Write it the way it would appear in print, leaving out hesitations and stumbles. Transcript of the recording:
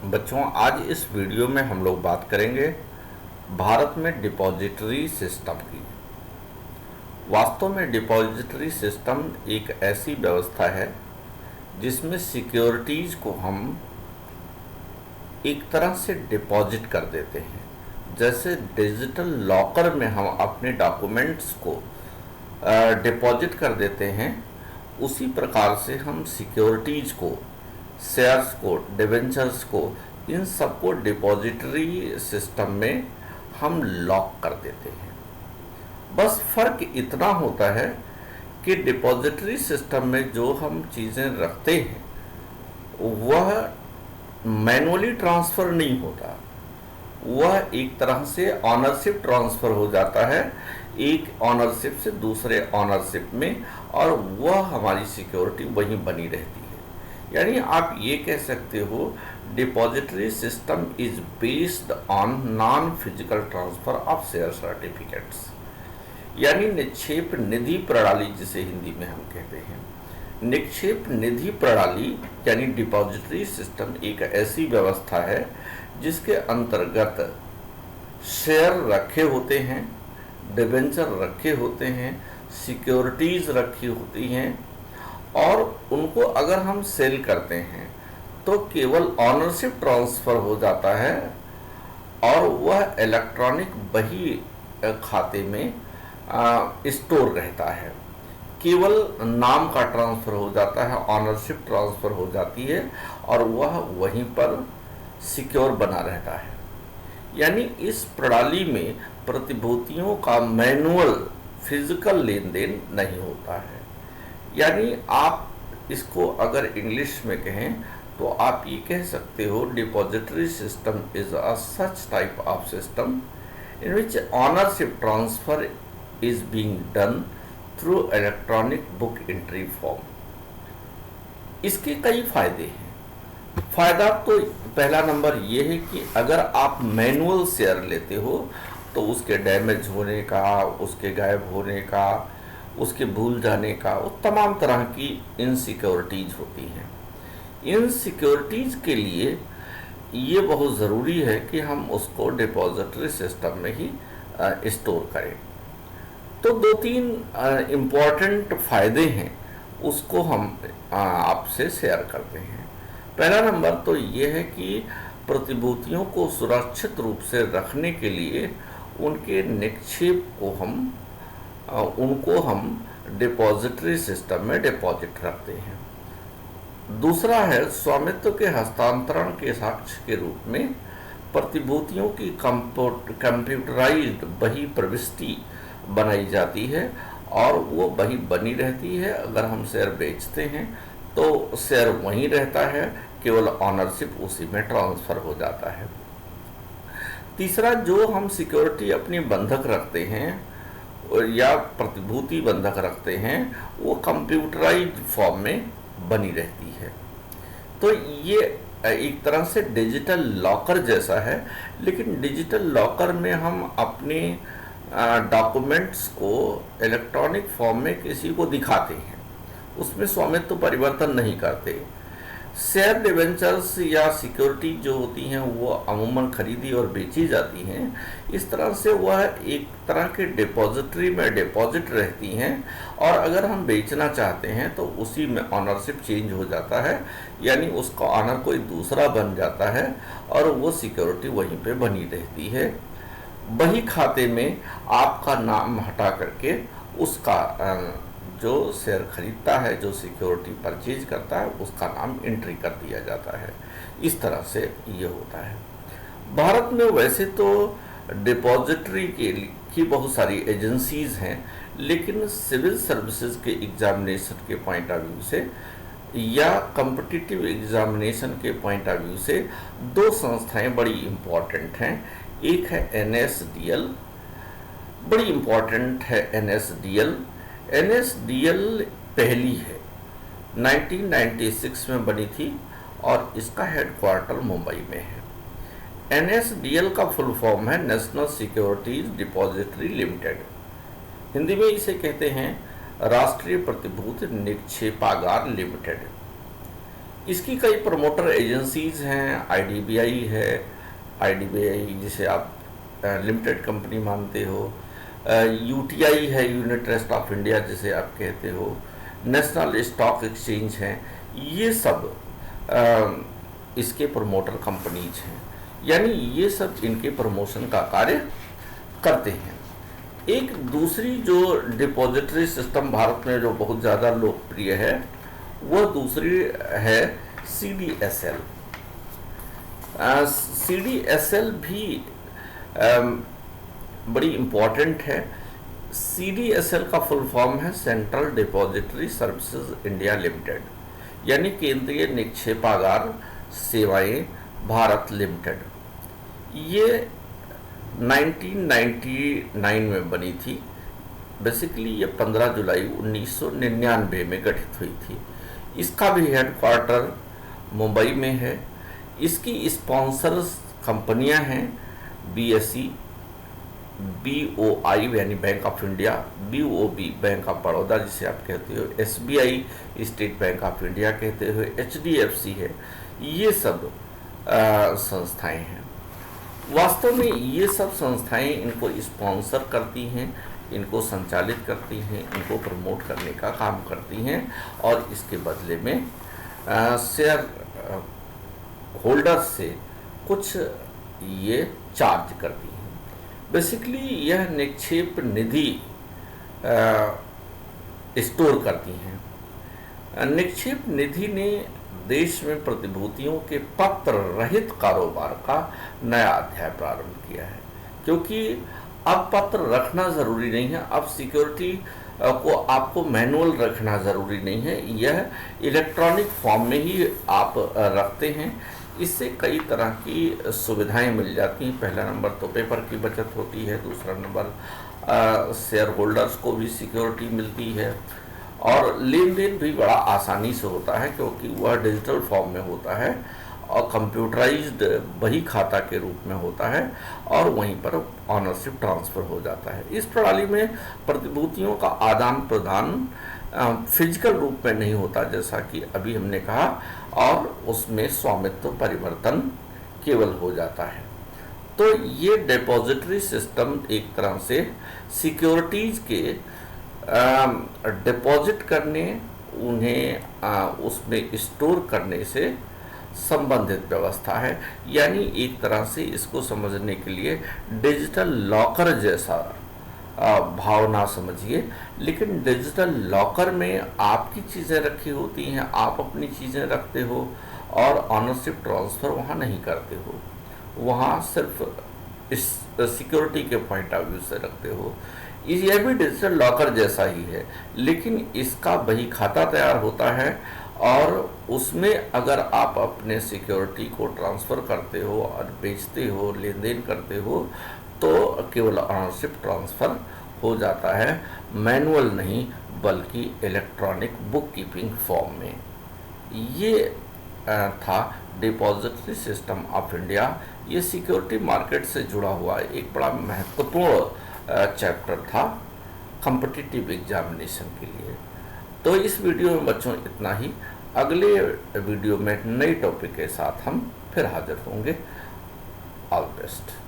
बच्चों, आज इस वीडियो में हम लोग बात करेंगे भारत में डिपॉजिटरी सिस्टम की। वास्तव में डिपॉजिटरी सिस्टम एक ऐसी व्यवस्था है जिसमें सिक्योरिटीज़ को हम एक तरह से डिपॉजिट कर देते हैं। जैसे डिजिटल लॉकर में हम अपने डॉक्यूमेंट्स को डिपॉजिट कर देते हैं, उसी प्रकार से हम सिक्योरिटीज़ को, शेयर्स को, डिवेंचर्स को, इन सबको डिपॉजिटरी सिस्टम में हम लॉक कर देते हैं। बस फ़र्क इतना होता है कि डिपॉजिटरी सिस्टम में जो हम चीज़ें रखते हैं वह मैनुअली ट्रांसफ़र नहीं होता, वह एक तरह से ऑनरशिप ट्रांसफ़र हो जाता है, एक ऑनरशिप से दूसरे ऑनरशिप में, और वह हमारी सिक्योरिटी वहीं बनी रहती है। यानी आप ये कह सकते हो depository system is based on non physical transfer of share certificates. यानी निक्षेप निधि प्रणाली, जिसे हिंदी में हम कहते हैं, निक्षेप निधि प्रणाली यानी डिपॉजिटरी सिस्टम एक ऐसी व्यवस्था है जिसके अंतर्गत शेयर रखे होते हैं, डिबेंचर रखे होते हैं, सिक्योरिटीज़ रखी होती हैं, और उनको अगर हम सेल करते हैं तो केवल ऑनरशिप ट्रांसफ़र हो जाता है और वह इलेक्ट्रॉनिक बही खाते में स्टोर रहता है। केवल नाम का ट्रांसफ़र हो जाता है, ऑनरशिप ट्रांसफ़र हो जाती है और वह वहीं पर सिक्योर बना रहता है। यानी इस प्रणाली में प्रतिभूतियों का मैनुअल फिजिकल लेन देन नहीं होता है। यानी आप इसको अगर इंग्लिश में कहें तो आप ये कह सकते हो depository system is a such type of system in which ownership transfer is being done through electronic book entry form. इसके कई फायदे हैं। फायदा तो पहला नंबर ये है कि अगर आप मैनुअल शेयर लेते हो तो उसके डैमेज होने का, उसके गायब होने का, उसके भूल जाने का, वो तमाम तरह की इनसिक्योरिटीज़ होती हैं। इन सिक्योरिटीज़ के लिए ये बहुत ज़रूरी है कि हम उसको डिपॉजिटरी सिस्टम में ही स्टोर करें। तो दो तीन इम्पॉर्टेंट फ़ायदे हैं, उसको हम आपसे शेयर करते हैं। पहला नंबर तो ये है कि प्रतिभूतियों को सुरक्षित रूप से रखने के लिए उनके निक्षेप को उनको हम डिपॉजिटरी सिस्टम में डिपॉजिट रखते हैं। दूसरा है स्वामित्व के हस्तांतरण के साक्ष्य के रूप में प्रतिभूतियों की कंप्यूटराइज्ड बही प्रविष्टि बनाई जाती है और वो बही बनी रहती है। अगर हम शेयर बेचते हैं तो शेयर वहीं रहता है, केवल ऑनरशिप उसी में ट्रांसफ़र हो जाता है। तीसरा, जो हम सिक्योरिटी अपनी बंधक रखते हैं या प्रतिभूति बंधक रखते हैं वो कंप्यूटराइज्ड फॉर्म में बनी रहती है। तो ये एक तरह से डिजिटल लॉकर जैसा है, लेकिन डिजिटल लॉकर में हम अपने डॉक्यूमेंट्स को इलेक्ट्रॉनिक फॉर्म में किसी को दिखाते हैं, उसमें स्वामित्व परिवर्तन नहीं करते। शेयर डिवेंचर्स या सिक्योरिटी जो होती हैं वो अमूमन खरीदी और बेची जाती हैं। इस तरह से वह एक तरह के डिपॉजिटरी में डिपॉजिट रहती हैं और अगर हम बेचना चाहते हैं तो उसी में ऑनरशिप चेंज हो जाता है, यानी उसका ऑनर कोई दूसरा बन जाता है और वो सिक्योरिटी वहीं पे बनी रहती है। बही खाते में आपका नाम हटा करके उसका जो शेयर खरीदता है, जो सिक्योरिटी परचेज करता है, उसका नाम एंट्री कर दिया जाता है। इस तरह से ये होता है। भारत में वैसे तो डिपॉजिटरी की बहुत सारी एजेंसीज़ हैं, लेकिन सिविल सर्विसेज के एग्जामिनेशन के पॉइंट ऑफ व्यू से या कॉम्पिटिटिव एग्जामिनेशन के पॉइंट ऑफ व्यू से दो संस्थाएं बड़ी इम्पॉर्टेंट हैं। एक है NSDL, बड़ी इम्पॉर्टेंट है NSDL। NSDL पहली है, 1996 में बनी थी और इसका हेडक्वार्टर मुंबई में है। NSDL का फुल फॉर्म है national securities depository limited. Hindi में इसे कहते हैं राष्ट्रीय प्रतिभूति निक्षेपागार लिमिटेड। इसकी कई प्रमोटर एजेंसीज हैं, आईडीबीआई है, आईडीबीआई जिसे आप लिमिटेड कंपनी मानते हो, यूटीआई है, यूनिट ट्रस्ट ऑफ इंडिया जिसे आप कहते हो, नेशनल स्टॉक एक्सचेंज हैं, ये सब इसके प्रमोटर कंपनीज हैं, यानी ये सब इनके प्रमोशन का कार्य करते हैं। एक दूसरी जो डिपॉजिटरी सिस्टम भारत में जो बहुत ज़्यादा लोकप्रिय है, वह दूसरी है सीडीएसएल। सीडीएसएल भी बड़ी इम्पोर्टेंट है। सीडीएसएल का फुल फॉर्म है central depository services India limited, यानी केंद्रीय निक्षेपागार सेवाएं भारत लिमिटेड। ये 1999 में बनी थी। बेसिकली ये 15 जुलाई 1999 में गठित हुई थी। इसका भी हेडक्वार्टर मुंबई में है। इसकी स्पॉन्सर्स कंपनियां हैं बीएसई, बीओआई यानी bank of India, BOB bank of Baroda जिसे आप कहते हो, SBI state bank of India कहते हो, एचडीएफसी है। ये सब संस्थाएं हैं। वास्तव में ये सब संस्थाएं इनको स्पॉन्सर करती हैं, इनको संचालित करती हैं, इनको प्रमोट करने का काम करती हैं और इसके बदले में शेयर होल्डर्स से कुछ ये चार्ज करती हैं। बेसिकली यह निक्षेप निधि स्टोर करती हैं। निक्षेप निधि ने देश में प्रतिभूतियों के पत्र रहित कारोबार का नया अध्याय प्रारंभ किया है, क्योंकि अब पत्र रखना ज़रूरी नहीं है। अब सिक्योरिटी को आपको मैनुअल रखना ज़रूरी नहीं है, यह इलेक्ट्रॉनिक फॉर्म में ही आप रखते हैं। इससे कई तरह की सुविधाएं मिल जाती हैं। पहला नंबर तो पेपर की बचत होती है, दूसरा नंबर शेयर होल्डर्स को भी सिक्योरिटी मिलती है और लेन देन भी बड़ा आसानी से होता है, क्योंकि वह डिजिटल फॉर्म में होता है और कंप्यूटराइज्ड बही खाता के रूप में होता है और वहीं पर ऑनरशिप ट्रांसफ़र हो जाता है। इस प्रणाली में प्रतिभूतियों का आदान प्रदान फिजिकल रूप में नहीं होता, जैसा कि अभी हमने कहा, और उसमें स्वामित्व परिवर्तन केवल हो जाता है। तो ये डिपॉजिटरी सिस्टम एक तरह से सिक्योरिटीज़ के डिपॉजिट करने, उन्हें उसमें स्टोर करने से संबंधित व्यवस्था है। यानी एक तरह से इसको समझने के लिए डिजिटल लॉकर जैसा भावना समझिए। लेकिन डिजिटल लॉकर में आपकी चीज़ें रखी होती हैं, आप अपनी चीज़ें रखते हो और ऑनरशिप ट्रांसफ़र वहाँ नहीं करते हो, वहाँ सिर्फ इस सिक्योरिटी के पॉइंट ऑफ व्यू से रखते हो। यह भी डिजिटल लॉकर जैसा ही है, लेकिन इसका बही खाता तैयार होता है और उसमें अगर आप अपने सिक्योरिटी को ट्रांसफ़र करते हो और बेचते हो, लेन देन करते हो, तो केवल ऑनरशिप ट्रांसफ़र हो जाता है, मैनुअल नहीं बल्कि इलेक्ट्रॉनिक बुक कीपिंग फॉर्म में। ये था डिपॉजिटरी सिस्टम ऑफ इंडिया। ये सिक्योरिटी मार्केट से जुड़ा हुआ एक बड़ा महत्वपूर्ण चैप्टर था कॉम्पिटिटिव एग्जामिनेशन के लिए। तो इस वीडियो में बच्चों इतना ही। अगले वीडियो में नए टॉपिक के साथ हम फिर हाजिर होंगे। All best.